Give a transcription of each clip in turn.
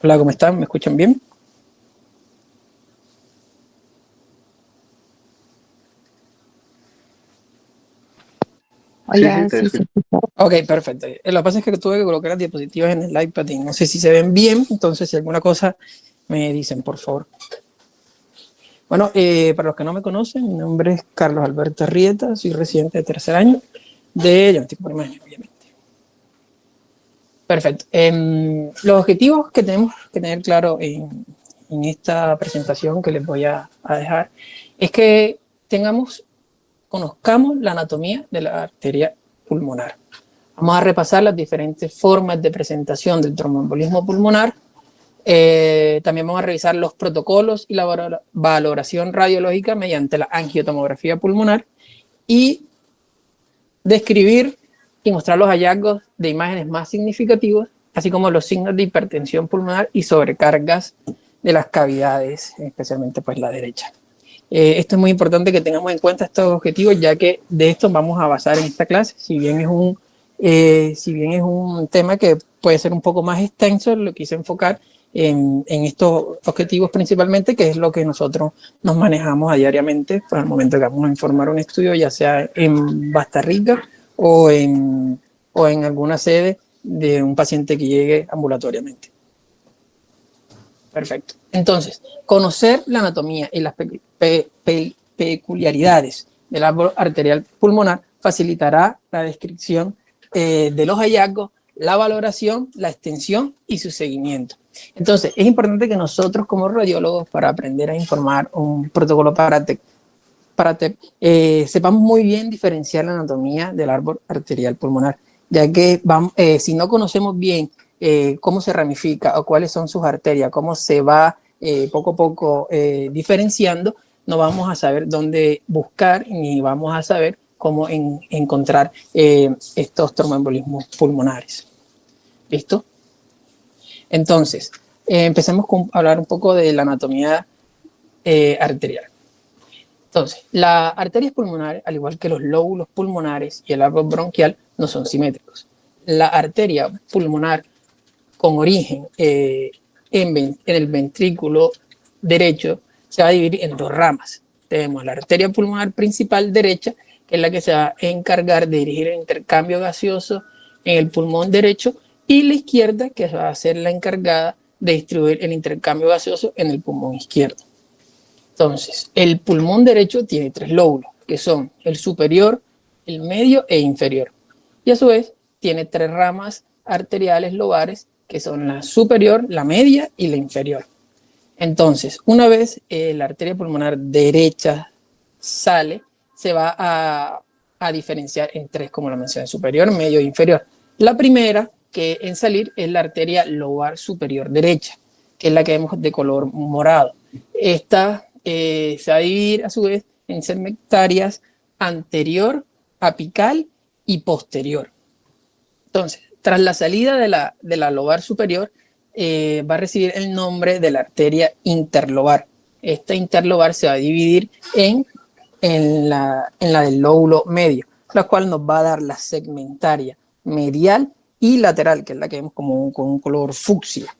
Hola, ¿cómo están? ¿Me escuchan bien? Sí, sí, Hola, te sí, escucho. sí. Ok, perfecto. Lo que pasa es que tuve que colocar las diapositivas en el iPad y no sé si se ven bien, entonces si alguna cosa me dicen, por favor. Bueno, para los que no me conocen, mi nombre es Carlos Alberto Arrieta, soy residente de tercer año de Geométrica por Imagen, obviamente. Perfecto. Los objetivos que tenemos que tener claro en esta presentación que les voy a dejar es que conozcamos la anatomía de la arteria pulmonar. Vamos a repasar las diferentes formas de presentación del tromboembolismo pulmonar. También vamos a revisar los protocolos y la valoración radiológica mediante la angiotomografía pulmonar y describir y mostrar los hallazgos de imágenes más significativos, así como los signos de hipertensión pulmonar y sobrecargas de las cavidades, especialmente pues la derecha. Esto es muy importante que tengamos en cuenta estos objetivos, ya que de esto vamos a basar en esta clase. Si bien es un tema que puede ser un poco más extenso, lo quise enfocar en estos objetivos principalmente, que es lo que nosotros nos manejamos a diariamente, pues al momento que vamos a informar un estudio, ya sea en Basta Rica o en alguna sede de un paciente que llegue ambulatoriamente. Perfecto. Entonces, conocer la anatomía y las peculiaridades del árbol arterial pulmonar facilitará la descripción de los hallazgos, la valoración, la extensión y su seguimiento. Entonces, es importante que nosotros como radiólogos, para aprender a informar un protocolo para sepamos muy bien diferenciar la anatomía del árbol arterial pulmonar, ya que si no conocemos bien cómo se ramifica o cuáles son sus arterias, cómo se va poco a poco diferenciando, no vamos a saber dónde buscar ni vamos a saber cómo encontrar estos tromboembolismos pulmonares. ¿Listo? Entonces, empecemos a hablar un poco de la anatomía arterial. Entonces, las arterias pulmonares, al igual que los lóbulos pulmonares y el árbol bronquial, no son simétricos. La arteria pulmonar con origen en el ventrículo derecho se va a dividir en dos ramas. Tenemos la arteria pulmonar principal derecha, que es la que se va a encargar de dirigir el intercambio gaseoso en el pulmón derecho, y la izquierda, que va a ser la encargada de distribuir el intercambio gaseoso en el pulmón izquierdo. Entonces, el pulmón derecho tiene tres lóbulos, que son el superior, el medio e inferior. Y a su vez, tiene tres ramas arteriales lobares, que son la superior, la media y la inferior. Entonces, una vez la arteria pulmonar derecha sale, se va a diferenciar en tres, como lo mencioné, superior, medio e inferior. La primera que en salir es la arteria lobar superior derecha, que es la que vemos de color morado. Esta se va a dividir a su vez en segmentarias anterior, apical y posterior. Entonces, tras la salida de la lobar superior, va a recibir el nombre de la arteria interlobar. Esta interlobar se va a dividir en la del lóbulo medio, la cual nos va a dar la segmentaria medial y lateral, que es la que vemos como con un color fucsia.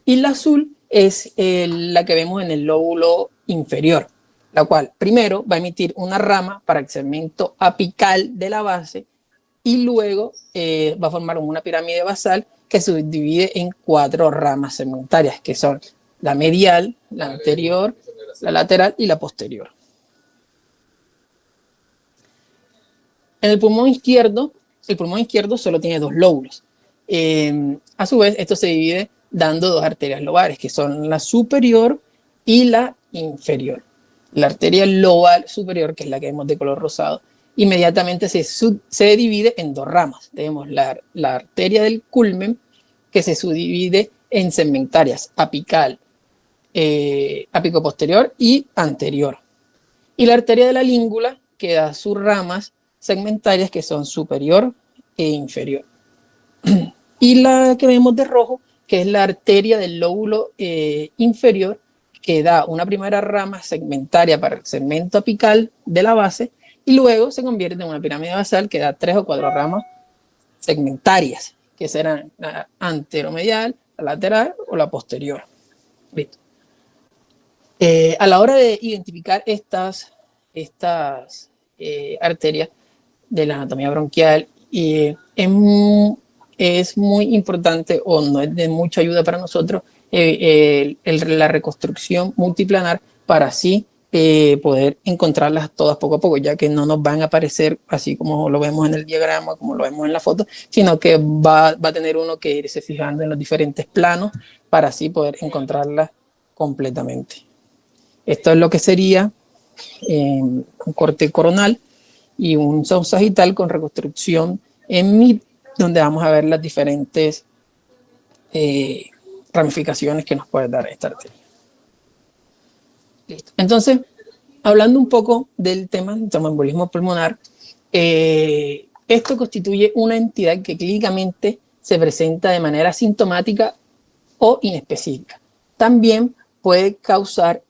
Y la azul es la que vemos en el lóbulo inferior, la cual primero va a emitir una rama para el segmento apical de la base y luego va a formar una pirámide basal que se divide en cuatro ramas segmentarias, que son la medial, la anterior, la lateral y la posterior. En el pulmón izquierdo solo tiene dos lóbulos. A su vez, esto se divide dando dos arterias lobares, que son la superior y la inferior. La arteria lobar superior, que es la que vemos de color rosado, inmediatamente se divide en dos ramas. Tenemos la arteria del culmen, que se subdivide en segmentarias apical, apico posterior y anterior. Y la arteria de la língula, que da sus ramas segmentarias, que son superior e inferior. Y la que vemos de rojo, que es la arteria del lóbulo inferior, que da una primera rama segmentaria para el segmento apical de la base y luego se convierte en una pirámide basal que da tres o cuatro ramas segmentarias, que serán la anteromedial, la lateral o la posterior. Listo. A la hora de identificar estas arterias de la anatomía bronquial, es muy importante o no es de mucha ayuda para nosotros la reconstrucción multiplanar para así poder encontrarlas todas poco a poco, ya que no nos van a aparecer así como lo vemos en el diagrama, como lo vemos en la foto, sino que va a tener uno que irse fijando en los diferentes planos para así poder encontrarlas completamente. Esto es lo que sería un corte coronal y un sagital con reconstrucción en mid, donde vamos a ver las diferentes ramificaciones que nos puede dar esta arteria. Listo. Entonces, hablando un poco del tema del tromboembolismo pulmonar, esto constituye una entidad que clínicamente se presenta de manera sintomática o inespecífica. También puede causar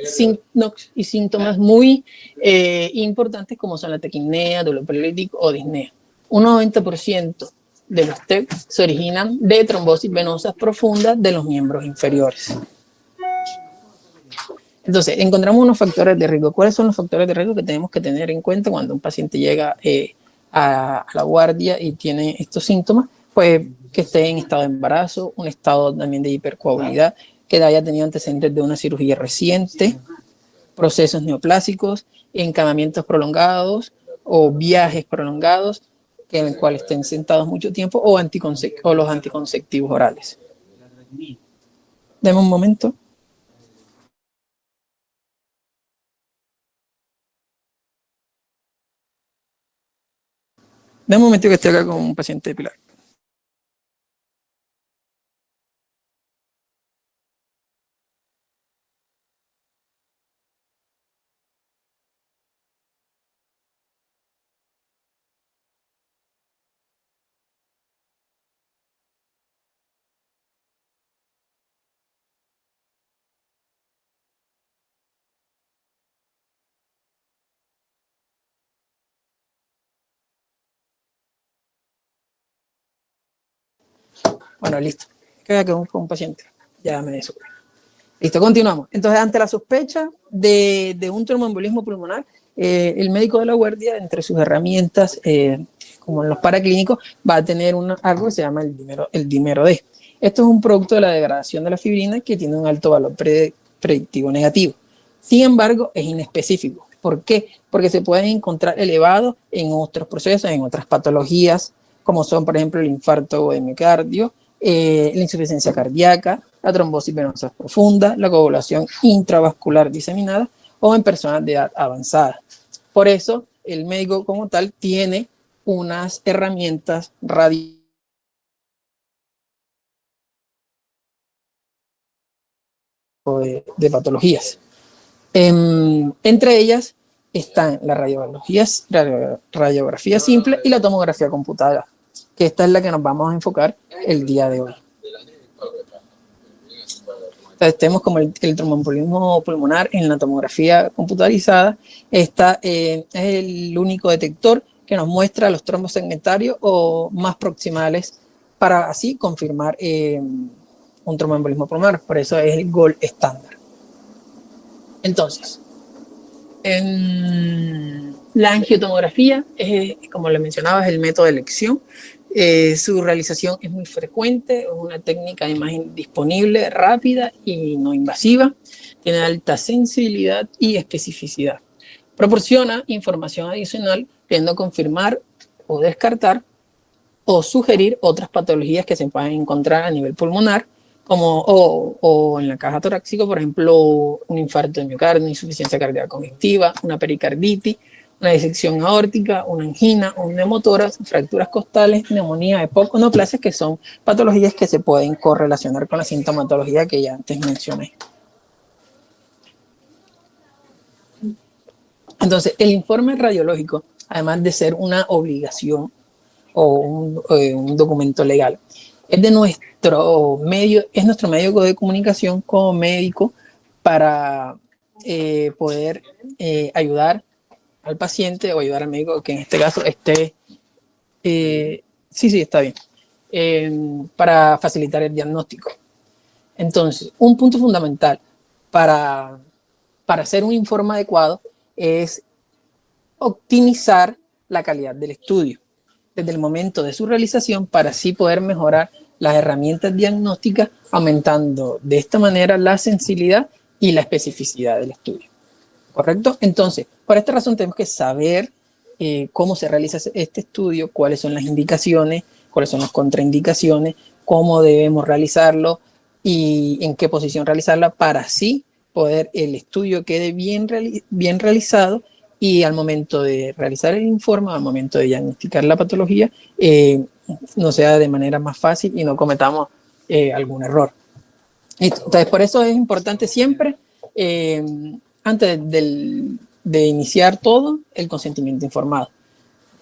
signos y síntomas muy importantes, como son la taquipnea, dolor paralítico o disnea. Un 90% de los TEP se originan de trombosis venosas profundas de los miembros inferiores. Entonces, encontramos unos factores de riesgo. ¿Cuáles son los factores de riesgo que tenemos que tener en cuenta cuando un paciente llega a la guardia y tiene estos síntomas? Pues que esté en estado de embarazo, un estado también de hipercoagulabilidad, que haya tenido antecedentes de una cirugía reciente, procesos neoplásicos, encamamientos prolongados o viajes prolongados, en el cual estén sentados mucho tiempo, o los anticonceptivos orales. Deme un momento. Deme un momento que estoy acá con un paciente de Pilar. Bueno, listo. Queda con un paciente. Ya me desubico. Listo, continuamos. Entonces, ante la sospecha de un tromboembolismo pulmonar, el médico de la guardia, entre sus herramientas, como en los paraclínicos, va a tener algo que se llama el dímero D. Esto es un producto de la degradación de la fibrina que tiene un alto valor predictivo negativo. Sin embargo, es inespecífico. ¿Por qué? Porque se pueden encontrar elevados en otros procesos, en otras patologías, como son, por ejemplo, el infarto de miocardio, la insuficiencia cardíaca, la trombosis venosa profunda, la coagulación intravascular diseminada o en personas de edad avanzada. Por eso, el médico como tal tiene unas herramientas de patologías. Entre ellas están la radiografía simple y la tomografía computada, que esta es la que nos vamos a enfocar el día de hoy. Entonces, tenemos como el tromboembolismo pulmonar en la tomografía computarizada. Esta es el único detector que nos muestra los trombos segmentarios o más proximales para así confirmar un tromboembolismo pulmonar. Por eso es el gold estándar. Entonces, la angiotomografía, como le mencionaba, es el método de elección. Su realización es muy frecuente, es una técnica de imagen disponible, rápida y no invasiva. Tiene alta sensibilidad y especificidad. Proporciona información adicional, pudiendo confirmar o descartar o sugerir otras patologías que se pueden encontrar a nivel pulmonar, o en la caja torácica, por ejemplo, un infarto de miocardio, una insuficiencia cardíaca congestiva, una pericarditis, una disección aórtica, una angina, un neumotórax, fracturas costales, neumonía, EPOC, neoplasias, que son patologías que se pueden correlacionar con la sintomatología que ya antes mencioné. Entonces, el informe radiológico, además de ser una obligación o un documento legal, es nuestro medio de comunicación como médico para poder ayudar al paciente o ayudar al médico que en este caso esté Sí, sí, está bien. Para facilitar el diagnóstico. Entonces, un punto fundamental para, para hacer un informe adecuado es optimizar la calidad del estudio desde el momento de su realización para así poder mejorar las herramientas diagnósticas, aumentando de esta manera la sensibilidad y la especificidad del estudio. ¿Correcto? Entonces, por esta razón tenemos que saber cómo se realiza este estudio, cuáles son las indicaciones, cuáles son las contraindicaciones, cómo debemos realizarlo y en qué posición realizarla para así poder el estudio quede bien realizado y al momento de realizar el informe, al momento de diagnosticar la patología, no sea de manera más fácil y no cometamos algún error. Entonces, por eso es importante siempre, eh, antes de iniciar todo, el consentimiento informado.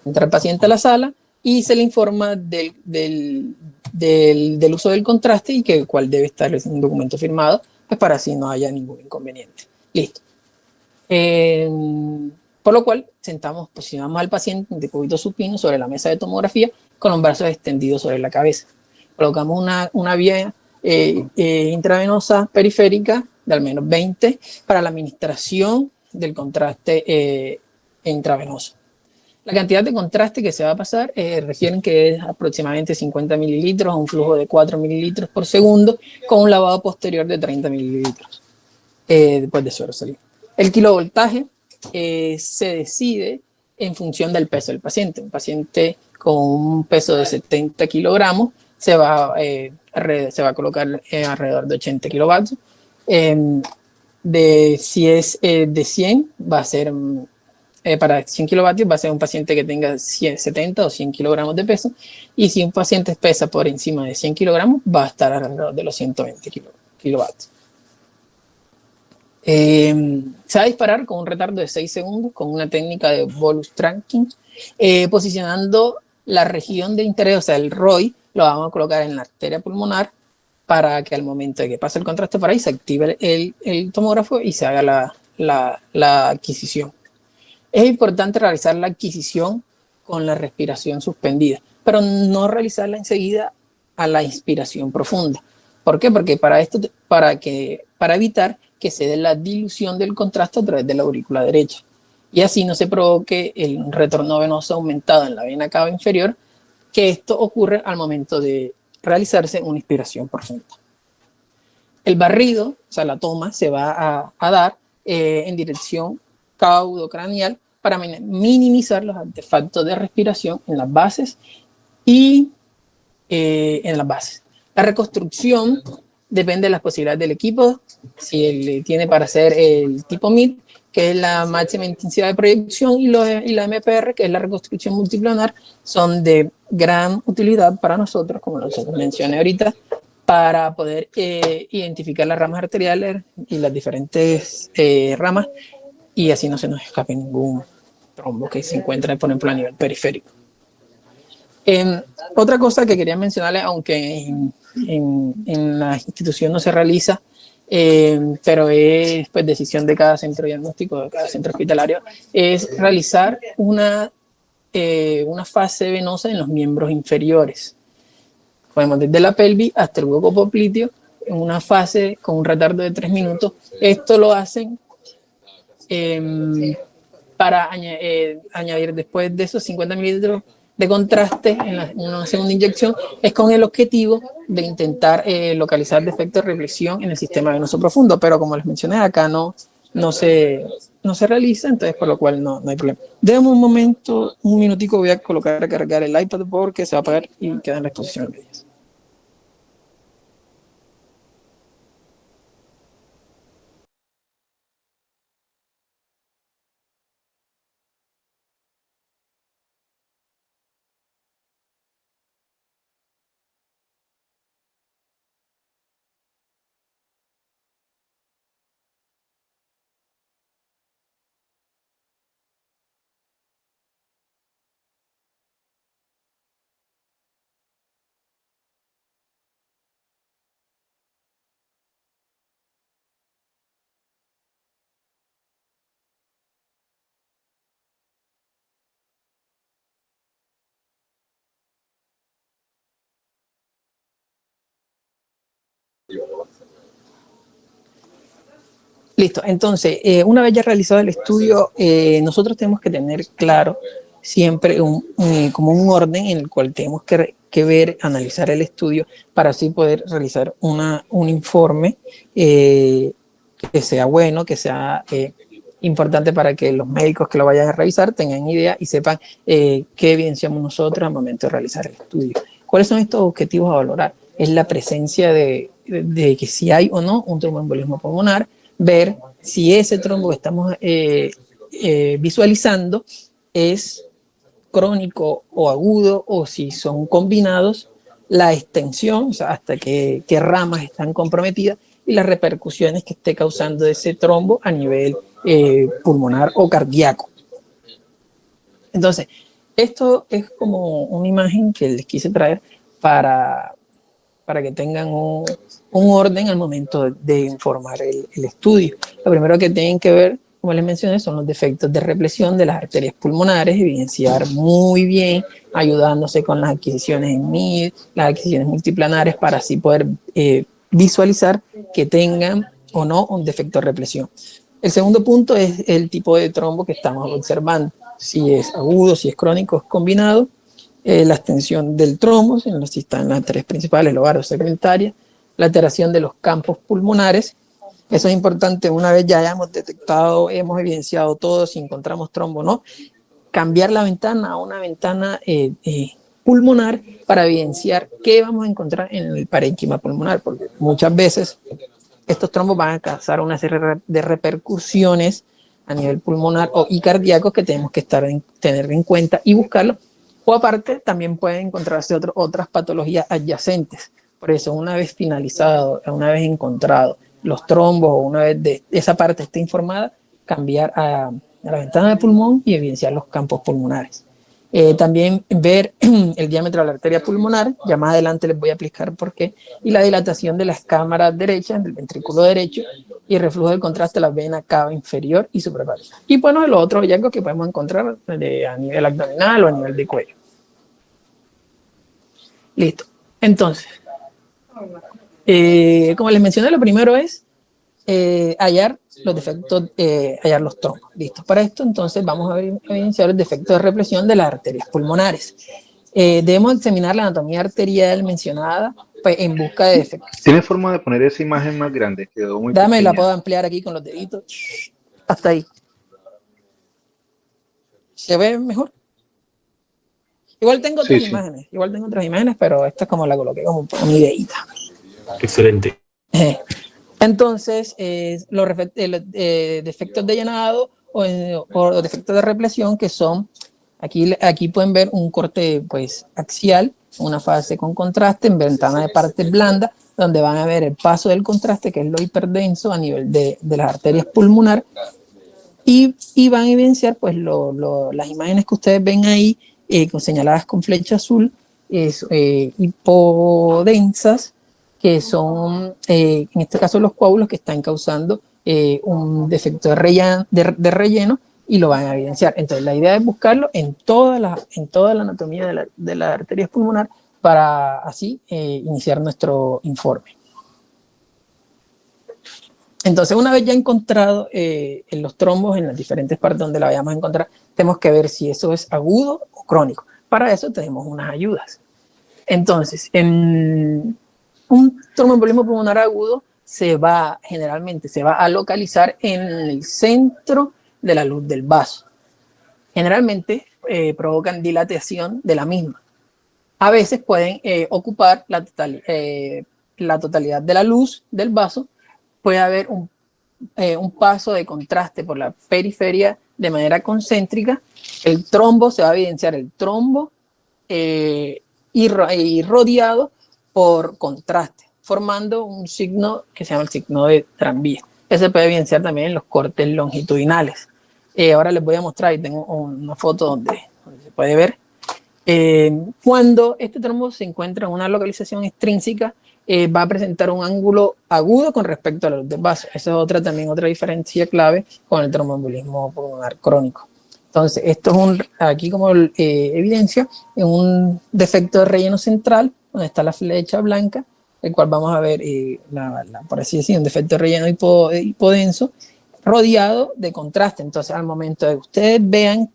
Entra el paciente a la sala y se le informa del uso del contraste y que cuál debe estar en un documento firmado, pues para así no haya ningún inconveniente. Listo. Eh, por lo cual, posicionamos al paciente de cúbito supino sobre la mesa de tomografía con los brazos extendidos sobre la cabeza. Colocamos una vía intravenosa periférica de al menos 20 para la administración del contraste intravenoso. La cantidad de contraste que se va a pasar refieren que es aproximadamente 50 mililitros a un flujo de 4 mililitros por segundo con un lavado posterior de 30 mililitros después de suero salido. El kilovoltaje se decide en función del peso del paciente. Un paciente con un peso de 70 kilogramos se va a colocar alrededor de 80 kilovatios. Si es de 100, va a ser para 100 kilovatios va a ser un paciente que tenga 70 o 100 kilogramos de peso, y si un paciente pesa por encima de 100 kilogramos va a estar alrededor de los 120 kilovatios. Se va a disparar con un retardo de 6 segundos con una técnica de bolus tracking, posicionando la región de interés, o sea, el ROI, lo vamos a colocar en la arteria pulmonar para que al momento de que pase el contraste por ahí se active el tomógrafo y se haga la adquisición. Es importante realizar la adquisición con la respiración suspendida, pero no realizarla enseguida a la inspiración profunda. ¿Por qué? Porque para evitar que se dé la dilución del contraste a través de la aurícula derecha y así no se provoque el retorno venoso aumentado en la vena cava inferior, que esto ocurre al momento de realizarse una inspiración profunda. El barrido, o sea, la toma, se va a dar en dirección caudocranial para minimizar los artefactos de respiración en las bases y en las bases. La reconstrucción depende de las posibilidades del equipo. Si él tiene para hacer el tipo MIT, que es la máxima intensidad de proyección, y la MPR, que es la reconstrucción multiplanar, son de gran utilidad para nosotros, como los mencioné ahorita, para poder identificar las ramas arteriales y las diferentes ramas, y así no se nos escape ningún trombo que se encuentra, por ejemplo, a nivel periférico. Otra cosa que quería mencionarles, aunque en la institución no se realiza, pero es pues, decisión de cada centro diagnóstico, de cada centro hospitalario, es realizar una fase venosa en los miembros inferiores. Podemos desde la pelvis hasta el hueco popliteo, en una fase con un retardo de 3 minutos. Esto lo hacen para añadir después de esos 50 mililitros de contraste en una segunda inyección, es con el objetivo de intentar localizar defectos de reflexión en el sistema venoso profundo, pero como les mencioné, acá no se realiza, entonces por lo cual no hay problema. Déjame un momento, un minutico, voy a colocar a cargar el iPad porque se va a apagar y queda en la exposición medias. Listo, entonces, una vez ya realizado el estudio, nosotros tenemos que tener claro siempre como un orden en el cual tenemos que ver, analizar el estudio para así poder realizar un informe que sea bueno, que sea importante para que los médicos que lo vayan a revisar tengan idea y sepan qué evidenciamos nosotros al momento de realizar el estudio. ¿Cuáles son estos objetivos a valorar? Es la presencia de que si hay o no un tromboembolismo pulmonar, ver si ese trombo que estamos visualizando es crónico o agudo o si son combinados, la extensión, o sea, hasta qué ramas están comprometidas y las repercusiones que esté causando ese trombo a nivel pulmonar o cardíaco. Entonces, esto es como una imagen que les quise traer para que tengan un orden al momento de informar el estudio. Lo primero que tienen que ver, como les mencioné, son los defectos de represión de las arterias pulmonares, evidenciar muy bien, ayudándose con las adquisiciones en MID, las adquisiciones multiplanares, para así poder visualizar que tengan o no un defecto de represión. El segundo punto es el tipo de trombo que estamos observando, si es agudo, si es crónico, es combinado, la extensión del trombo, si están las arterias principales, lobar o segmentaria, la alteración de los campos pulmonares. Eso es importante, una vez ya hayamos detectado, hemos evidenciado todo, si encontramos trombo o no, cambiar la ventana a una ventana pulmonar para evidenciar qué vamos a encontrar en el parénquima pulmonar, porque muchas veces estos trombos van a causar una serie de repercusiones a nivel pulmonar y cardíaco que tenemos que tener en cuenta y buscarlo. O aparte, también pueden encontrarse otras patologías adyacentes. Por eso, una vez finalizado, una vez encontrado los trombos, o una vez esa parte esté informada, cambiar a la ventana del pulmón y evidenciar los campos pulmonares. También ver el diámetro de la arteria pulmonar, ya más adelante les voy a explicar por qué, y la dilatación de las cámaras derechas, del ventrículo derecho, y el reflujo del contraste de la vena cava inferior y superior. Y bueno, los otros hallazgos que podemos encontrar a nivel abdominal o a nivel de cuello. Listo. Entonces, como les mencioné, lo primero es hallar los defectos, hallar los trombos. Listo. Para esto, entonces, vamos a evidenciar el defecto de represión de las arterias pulmonares. Debemos examinar la anatomía arterial mencionada pues, en busca de defectos. ¿Tiene forma de poner esa imagen más grande? Quedó muy Dame, la pequeña. puedo ampliar aquí con los deditos. Hasta ahí. ¿Se ve mejor? Igual tengo otras imágenes, pero esta es como la coloqué como una ideita. Excelente. Entonces, los defectos de llenado o defectos de represión que son, aquí pueden ver un corte pues axial, una fase con contraste en ventana de parte blanda, donde van a ver el paso del contraste, que es lo hiperdenso a nivel de las arterias pulmonares, y van a evidenciar pues las imágenes que ustedes ven ahí, señaladas con flecha azul, hipodensas, que son, en este caso, los coágulos que están causando un defecto de relleno y lo van a evidenciar. Entonces, la idea es buscarlo en toda la anatomía de la arteria pulmonar para así iniciar nuestro informe. Entonces, una vez ya encontrado en los trombos, en las diferentes partes donde la vayamos a encontrar, tenemos que ver si eso es agudo o crónico. Para eso tenemos unas ayudas. Entonces, en un tromboembolismo pulmonar agudo generalmente se va a localizar en el centro de la luz del vaso. Generalmente provocan dilatación de la misma. A veces pueden ocupar la totalidad de la luz del vaso. Puede haber un paso de contraste por la periferia de manera concéntrica. El trombo, se va a evidenciar el trombo y rodeado por contraste, formando un signo que se llama el signo de tranvía. Ese se puede evidenciar también en los cortes longitudinales. Ahora les voy a mostrar, y tengo una foto donde se puede ver. Cuando este trombo se encuentra en una localización extrínseca, va a presentar un ángulo agudo con respecto a la luz del vaso. Esa es otra diferencia clave con el tromboembolismo pulmonar crónico. Entonces, esto es aquí como evidencia, en un defecto de relleno central, donde está la flecha blanca, el cual vamos a ver, por así decir, un defecto de relleno hipodenso, rodeado de contraste. Entonces, al momento de que ustedes vean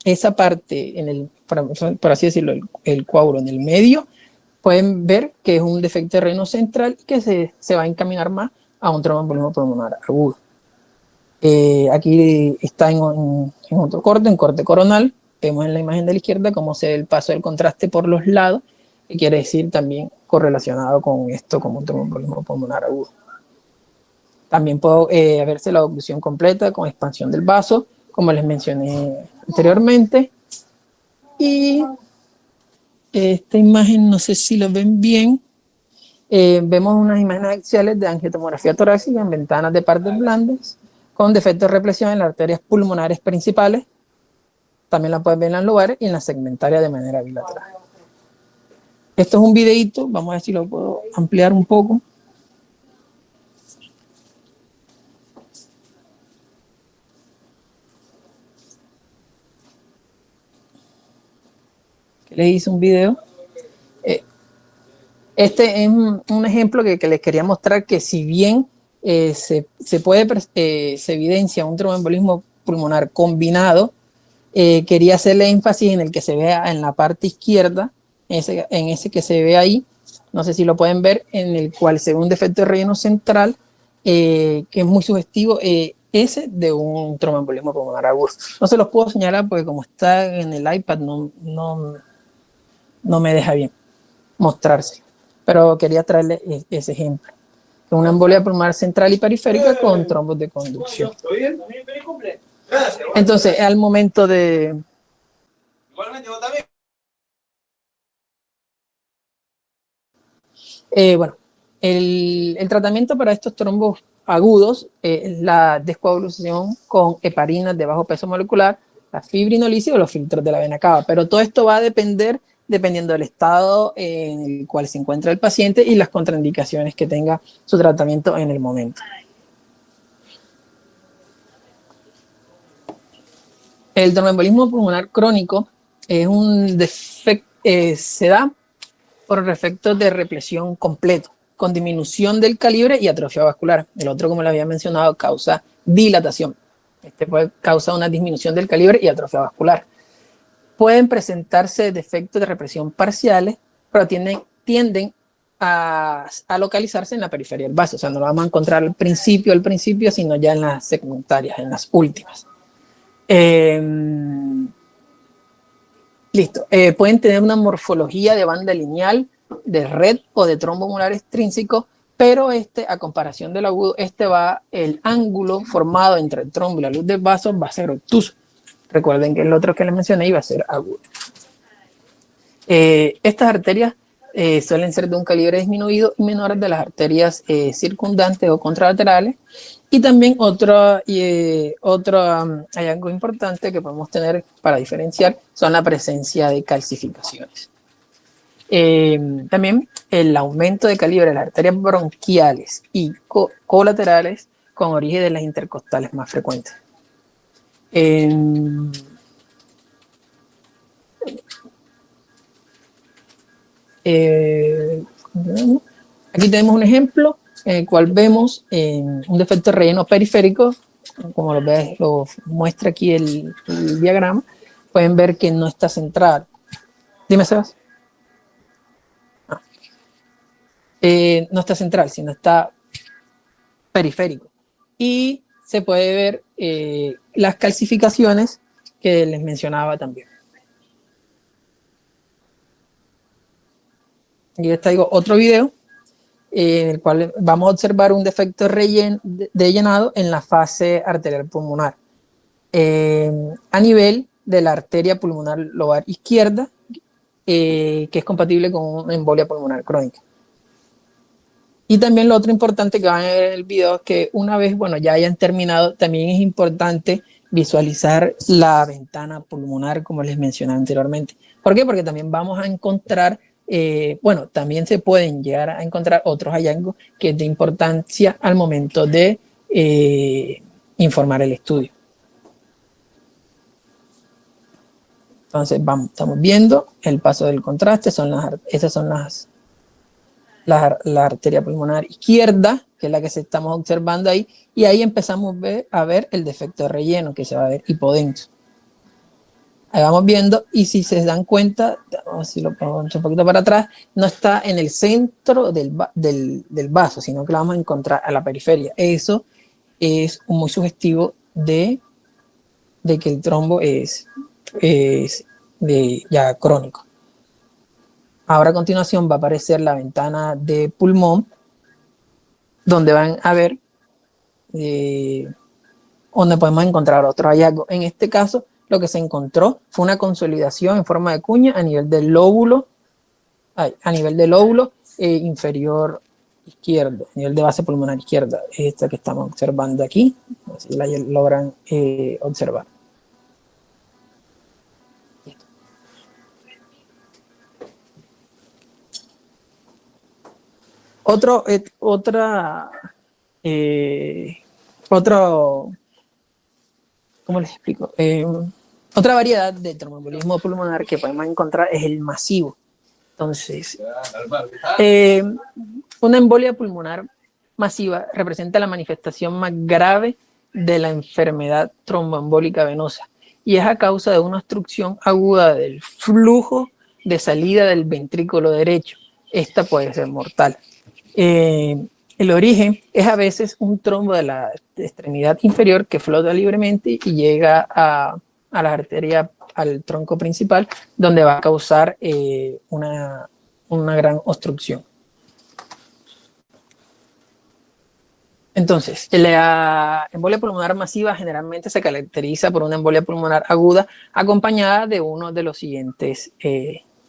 esa parte, por así decirlo, el coágulo en el medio, pueden ver que es un defecto de relleno central y que se va a encaminar más a un tromboembolismo pulmonar agudo. Aquí está en otro corte, en corte coronal. Vemos en la imagen de la izquierda cómo se ve el paso del contraste por los lados, que quiere decir también correlacionado con esto como un tromboembolismo pulmonar agudo. También puede verse la oclusión completa con expansión del vaso, como les mencioné anteriormente. Y esta imagen, no sé si la ven bien, vemos unas imágenes axiales de angiotomografía torácica en ventanas de partes blandas, con defectos de represión en las arterias pulmonares principales. También la pueden ver en las lugares y en la segmentaria de manera bilateral. Esto es un videíto, vamos a ver si lo puedo ampliar un poco. Que les hice un video. Este es un ejemplo que les quería mostrar, que si bien se evidencia un tromboembolismo pulmonar combinado, quería hacerle énfasis en el que se vea en la parte izquierda, en ese que se ve ahí, no sé si lo pueden ver, en el cual se ve un defecto de relleno central, que es muy sugestivo, ese de un tromboembolismo pulmonar agudo. No se los puedo señalar porque como está en el iPad no me deja bien mostrarse, pero quería traerle ese ejemplo. Una embolia pulmonar central y periférica con trombos de conducción. Entonces, al momento de... Igualmente, vos también. Bueno, el tratamiento para estos trombos agudos es la descoagulación con heparinas de bajo peso molecular, la fibrinolisis o los filtros de la vena cava. Pero todo esto va a depender dependiendo del estado en el cual se encuentra el paciente y las contraindicaciones que tenga su tratamiento en el momento. El tromboembolismo pulmonar crónico es un defecto, se da por efectos de represión completo, con disminución del calibre y atrofia vascular. El otro, como le había mencionado, causa dilatación. Este puede causar una disminución del calibre y atrofia vascular. Pueden presentarse defectos de represión parciales, pero tienden a localizarse en la periferia del vaso. O sea, no lo vamos a encontrar al principio, sino ya en las segmentarias, en las últimas. Listo. Pueden tener una morfología de banda lineal, de red o de trombo molar extrínseco, pero a comparación del agudo, el ángulo formado entre el trombo y la luz del vaso va a ser obtuso. Recuerden que el otro que les mencioné iba a ser agudo. Estas arterias suelen ser de un calibre disminuido y menores de las arterias circundantes o contralaterales. Y también otro hallazgo importante que podemos tener para diferenciar son la presencia de calcificaciones. También el aumento de calibre de las arterias bronquiales y colaterales con origen de las intercostales más frecuentes. Aquí tenemos un ejemplo en el cual vemos un defecto de relleno periférico, como lo muestra aquí el diagrama. Pueden ver que no está centrado. Dime, Sebas. No está central, sino está periférico. Y se puede ver las calcificaciones que les mencionaba también. Y les traigo otro video en el cual vamos a observar un defecto de llenado en la fase arterial pulmonar a nivel de la arteria pulmonar lobar izquierda, que es compatible con una embolia pulmonar crónica. Y también lo otro importante que van a ver en el video es que una vez, ya hayan terminado, también es importante visualizar la ventana pulmonar, como les mencioné anteriormente. ¿Por qué? Porque también vamos a encontrar, también se pueden llegar a encontrar otros hallazgos que es de importancia al momento de informar el estudio. Entonces, estamos viendo el paso del contraste, esas son la arteria pulmonar izquierda, que es la que estamos observando ahí, y ahí empezamos a ver el defecto de relleno, que se va a ver hipodenso. Ahí vamos viendo, y si se dan cuenta, si lo ponemos un poquito para atrás, no está en el centro del vaso, sino que lo vamos a encontrar a la periferia. Eso es muy sugestivo de que el trombo es ya crónico. Ahora a continuación va a aparecer la ventana de pulmón, donde van a ver donde podemos encontrar otro hallazgo. En este caso, lo que se encontró fue una consolidación en forma de cuña a nivel del lóbulo, inferior izquierdo, a nivel de base pulmonar izquierda, esta que estamos observando aquí, si la logran observar. ¿Cómo les explico? Otra variedad de tromboembolismo pulmonar que podemos encontrar es el masivo. Entonces, una embolia pulmonar masiva representa la manifestación más grave de la enfermedad tromboembólica venosa y es a causa de una obstrucción aguda del flujo de salida del ventrículo derecho. Esta puede ser mortal. El origen es a veces un trombo de la extremidad inferior que flota libremente y llega a la arteria, al tronco principal, donde va a causar una gran obstrucción. Entonces, la embolia pulmonar masiva generalmente se caracteriza por una embolia pulmonar aguda acompañada de uno de los siguientes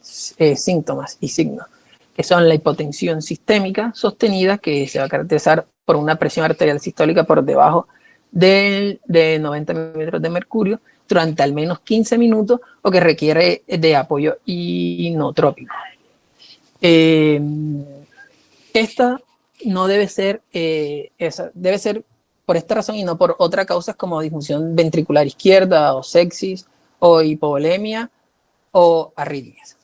síntomas y signos, que son la hipotensión sistémica sostenida, que se va a caracterizar por una presión arterial sistólica por debajo de 90 milímetros de mercurio durante al menos 15 minutos o que requiere de apoyo inotrópico. Esta no debe ser, debe ser por esta razón y no por otras causas como disfunción ventricular izquierda o sepsis o hipovolemia o arritmias.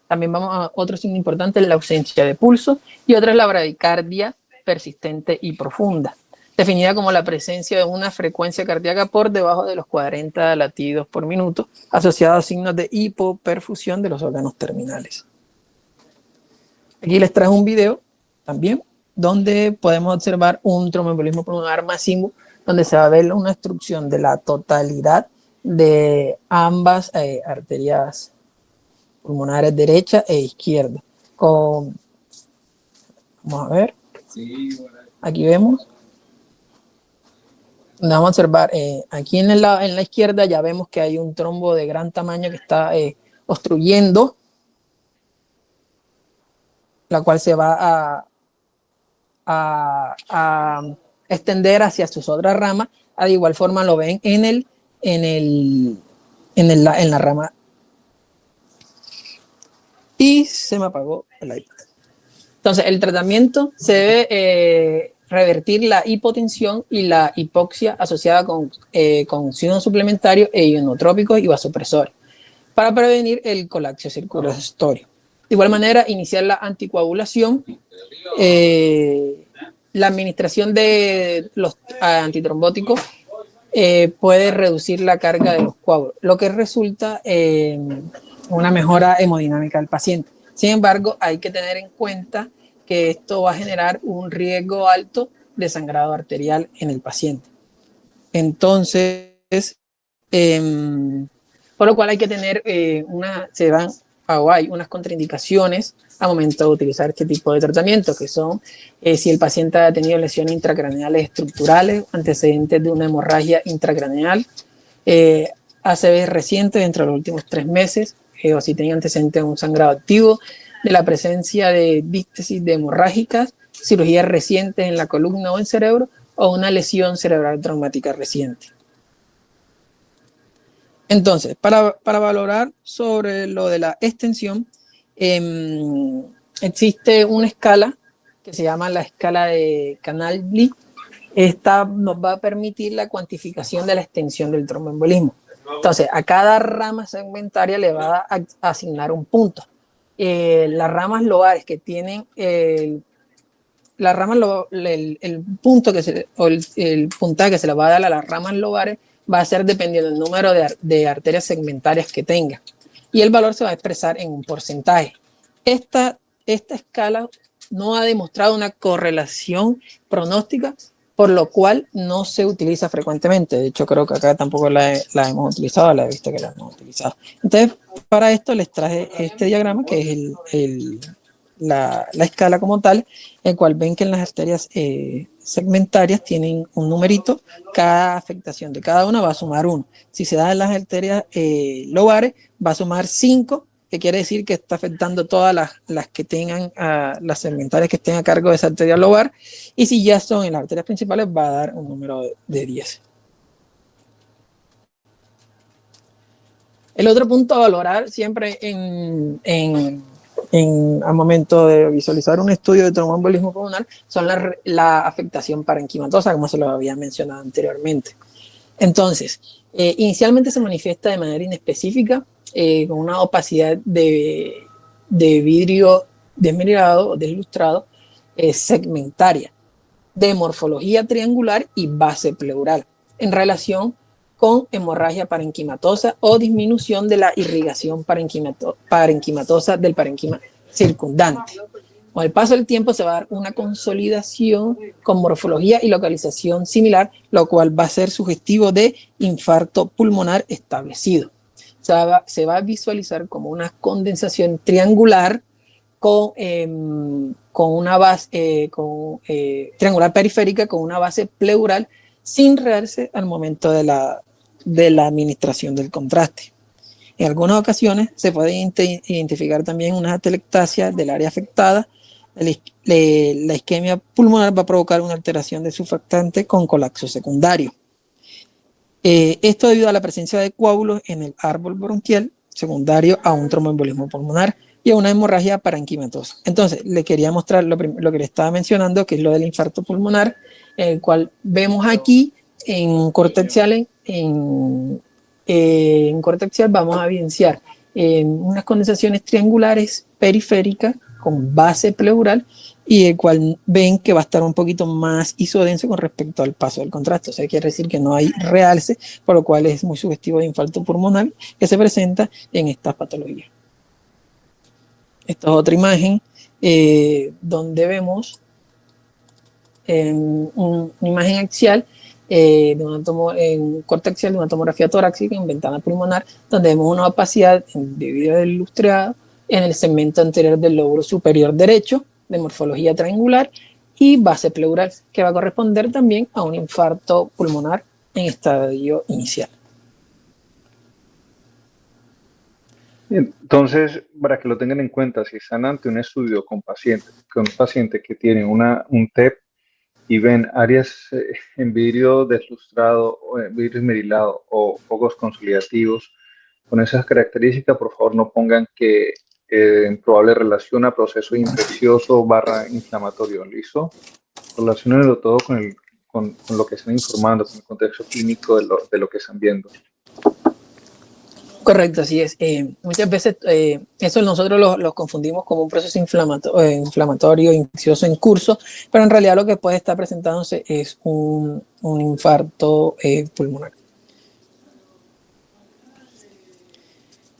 También vamos a otro signo importante, la ausencia de pulso, y otra es la bradicardia persistente y profunda, definida como la presencia de una frecuencia cardíaca por debajo de los 40 latidos por minuto, asociada a signos de hipoperfusión de los órganos terminales. Aquí les traje un video también, donde podemos observar un tromboembolismo pulmonar masivo, donde se va a ver una obstrucción de la totalidad de ambas arterias pulmonares derecha e izquierda. Vamos a ver. Aquí vemos. Vamos a observar. Aquí en la izquierda ya vemos que hay un trombo de gran tamaño que está obstruyendo, la cual se va a extender hacia sus otras ramas. De igual forma lo ven en la rama. Y se me apagó el iPad. Entonces, el tratamiento se debe revertir la hipotensión y la hipoxia asociada con oxígeno suplementario e inotrópicos y vasopresores para prevenir el colapso circulatorio. De igual manera, iniciar la anticoagulación, la administración de los antitrombóticos puede reducir la carga de los coágulos, lo que resulta una mejora hemodinámica del paciente. Sin embargo, hay que tener en cuenta que esto va a generar un riesgo alto de sangrado arterial en el paciente. Entonces, por lo cual hay que tener hay unas contraindicaciones al momento de utilizar este tipo de tratamiento, que son si el paciente ha tenido lesiones intracraneales estructurales, antecedentes de una hemorragia intracraneal, ACV recientes dentro de los últimos 3 meses, o si tiene antecedentes de un sangrado activo, de la presencia de dístesis de hemorrágicas, cirugías recientes en la columna o en cerebro, o una lesión cerebral traumática reciente. Entonces, para valorar sobre lo de la extensión, existe una escala que se llama la escala de Canal-Bly. Esta nos va a permitir la cuantificación de la extensión del tromboembolismo. Entonces, a cada rama segmentaria le va a asignar un punto. Las ramas lobares que tienen las ramas, el punto o el puntaje que se le va a dar a las ramas lobares va a ser dependiendo del número de arterias segmentarias que tenga. Y el valor se va a expresar en un porcentaje. Esta escala no ha demostrado una correlación pronóstica, por lo cual no se utiliza frecuentemente. De hecho, creo que acá tampoco la hemos utilizado, la he visto que la hemos utilizado. Entonces, para esto les traje este diagrama, que es la escala como tal, el cual ven que en las arterias segmentarias tienen un numerito, cada afectación de cada una va a sumar 1. Si se da en las arterias lobares, va a sumar 5, que quiere decir que está afectando todas las que tengan, las segmentarias que estén a cargo de esa arteria lobar, y si ya son en las arterias principales, va a dar un número de 10. El otro punto a valorar siempre al momento de visualizar un estudio de tromboembolismo pulmonar son la afectación parenquimatosa, como se lo había mencionado anteriormente. Entonces, inicialmente se manifiesta de manera inespecífica, con una opacidad de vidrio desminerado o deslustrado segmentaria, de morfología triangular y base pleural, en relación con hemorragia parenquimatosa o disminución de la irrigación parenquimatosa del parenquima circundante. Con el paso del tiempo se va a dar una consolidación con morfología y localización similar, lo cual va a ser sugestivo de infarto pulmonar establecido. Se va a visualizar como una condensación triangular con una base triangular periférica con una base pleural sin rearse al momento de la administración del contraste. En algunas ocasiones se puede identificar también una atelectasia del área afectada. La isquemia pulmonar va a provocar una alteración de surfactante con colapso secundario. Esto debido a la presencia de coágulos en el árbol bronquial secundario a un tromboembolismo pulmonar y a una hemorragia parenquimatosa. Entonces, le quería mostrar lo que le estaba mencionando, que es lo del infarto pulmonar, el cual vemos aquí en cortexial. En cortexial vamos a evidenciar unas condensaciones triangulares periféricas con base pleural, y el cual ven que va a estar un poquito más isodenso con respecto al paso del contraste. O sea, quiere decir que no hay realce, por lo cual es muy sugestivo de infarto pulmonar que se presenta en estas patologías. Esta es otra imagen donde vemos una imagen axial en corte axial de una tomografía torácica en ventana pulmonar, donde vemos una opacidad de vidrio deslustrado en el segmento anterior del lóbulo superior derecho, de morfología triangular y base pleural, que va a corresponder también a un infarto pulmonar en estadio inicial. Entonces, para que lo tengan en cuenta, si están ante un estudio con paciente que tiene un TEP y ven áreas en vidrio deslustrado o en vidrio esmerilado o focos consolidativos con esas características, por favor no pongan que en probable relación a proceso infeccioso / inflamatorio, ¿listo? Relaciónenlo todo con lo que están informando, con el contexto clínico de lo que están viendo. Correcto, así es. Muchas veces eso nosotros lo confundimos como un proceso inflamatorio infeccioso en curso, pero en realidad lo que puede estar presentándose es un infarto pulmonar.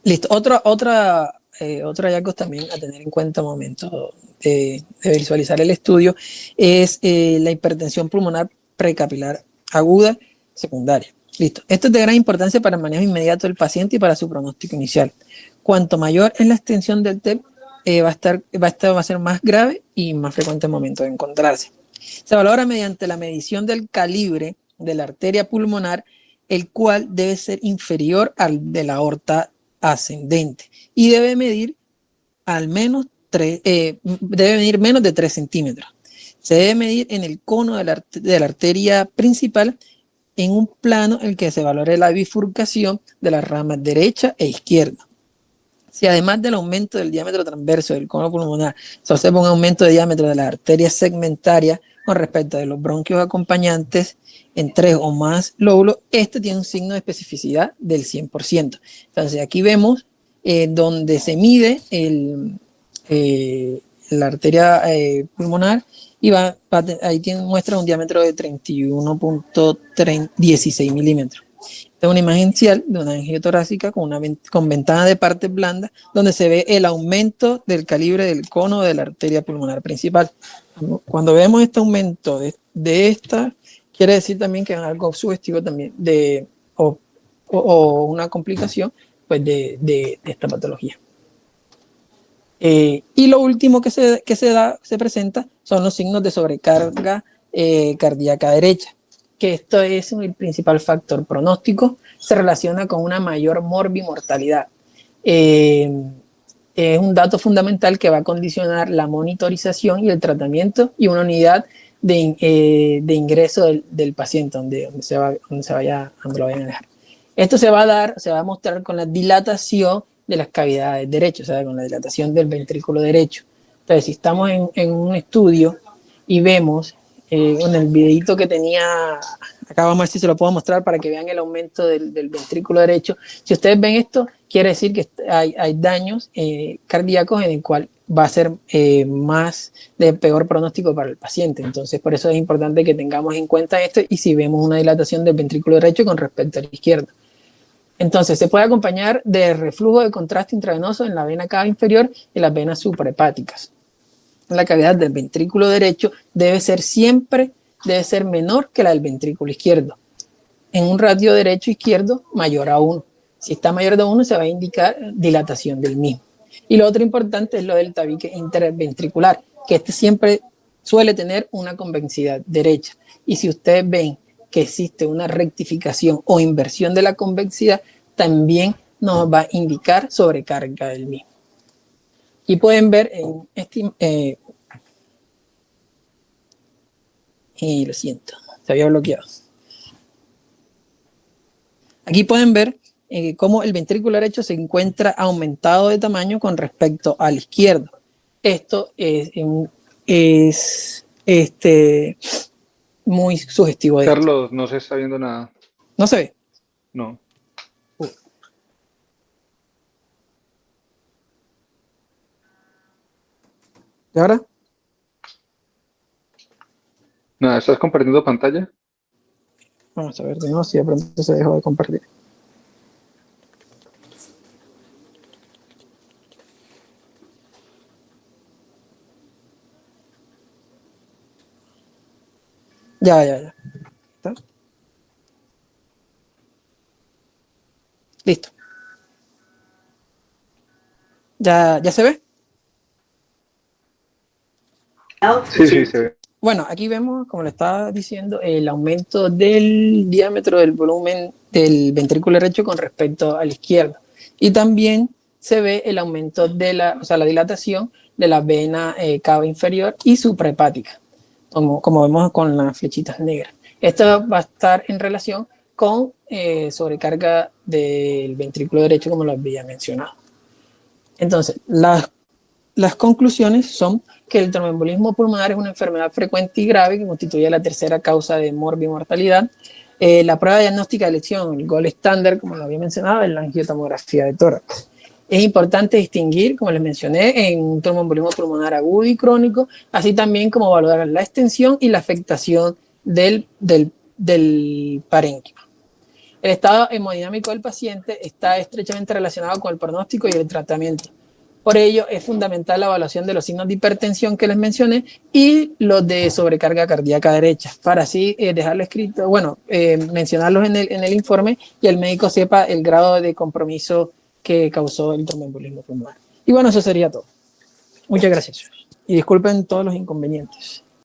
Listo. Otro hallazgo también a tener en cuenta al momento de visualizar el estudio es la hipertensión pulmonar precapilar aguda secundaria. Listo. Esto es de gran importancia para el manejo inmediato del paciente y para su pronóstico inicial. Cuanto mayor es la extensión del TEP, va a ser más grave y más frecuente el momento de encontrarse. Se valora mediante la medición del calibre de la arteria pulmonar, el cual debe ser inferior al de la aorta ascendente y debe medir al menos menos de 3 centímetros. Se debe medir en el cono de la arteria principal, en un plano en el que se valore la bifurcación de las ramas derecha e izquierda. Si además del aumento del diámetro transverso del cono pulmonar se observa un aumento de diámetro de las arterias segmentarias con respecto de los bronquios acompañantes en 3 o más lóbulos, este tiene un signo de especificidad del 100%. Entonces aquí vemos donde se mide la arteria pulmonar y ahí muestra un diámetro de 31.16 milímetros. Esta es una imagen inicial de una angiotorácica con ventana de partes blandas, donde se ve el aumento del calibre del cono de la arteria pulmonar principal. Cuando vemos este aumento de esta, quiere decir también que es algo sugestivo también o una complicación pues de esta patología. Y lo último que se presenta son los signos de sobrecarga cardíaca derecha, que esto es el principal factor pronóstico, se relaciona con una mayor morbimortalidad. Es un dato fundamental que va a condicionar la monitorización y el tratamiento y una unidad de ingreso del paciente donde lo vayan a dejar. Esto se va a mostrar con la dilatación de las cavidades derechas, o sea, con la dilatación del ventrículo derecho. Entonces, si estamos en un estudio y vemos en el videito que tenía, acá vamos a ver si se lo puedo mostrar para que vean el aumento del ventrículo derecho. Si ustedes ven esto, quiere decir que hay daños cardíacos en el cual va a ser más de peor pronóstico para el paciente. Entonces, por eso es importante que tengamos en cuenta esto y si vemos una dilatación del ventrículo derecho con respecto al izquierdo. Entonces, se puede acompañar de reflujo de contraste intravenoso en la vena cava inferior y las venas suprahepáticas. La cavidad del ventrículo derecho debe ser menor que la del ventrículo izquierdo. En un ratio derecho-izquierdo mayor a 1. Si está mayor de 1, se va a indicar dilatación del mismo. Y lo otro importante es lo del tabique interventricular, que este siempre suele tener una convexidad derecha. Y si ustedes ven que existe una rectificación o inversión de la convexidad, también nos va a indicar sobrecarga del mismo. Y pueden ver en y lo siento, se había bloqueado. Aquí pueden ver cómo el ventrículo derecho se encuentra aumentado de tamaño con respecto al izquierdo. Esto es muy sugestivo. Carlos, no se está viendo nada. ¿No se ve? No. ¿Y ahora? Nada, ¿estás compartiendo pantalla? Vamos a ver de nuevo si de pronto se dejó de compartir. Ya. ¿Está? Listo. ¿Ya se ve? Sí, se ve. Bueno, aquí vemos, como le estaba diciendo, el aumento del diámetro del volumen del ventrículo derecho con respecto al izquierdo. Y también se ve el aumento de la dilatación de la vena cava inferior y suprahepática, como vemos con las flechitas negras. Esto va a estar en relación con sobrecarga del ventrículo derecho, como lo había mencionado. Entonces, las conclusiones son que el tromboembolismo pulmonar es una enfermedad frecuente y grave que constituye la tercera causa de morbimortalidad. La prueba diagnóstica de elección, el gold standard, como lo había mencionado, es la angiotomografía de tórax. Es importante distinguir, como les mencioné, en un tromboembolismo pulmonar agudo y crónico, así también como valorar la extensión y la afectación del parénquima. El estado hemodinámico del paciente está estrechamente relacionado con el pronóstico y el tratamiento. Por ello, es fundamental la evaluación de los signos de hipertensión que les mencioné y los de sobrecarga cardíaca derecha, para así dejarlo escrito, mencionarlos en el informe y el médico sepa el grado de compromiso que causó el tromboembolismo pulmonar. Y bueno, eso sería todo. Muchas gracias. Y disculpen todos los inconvenientes.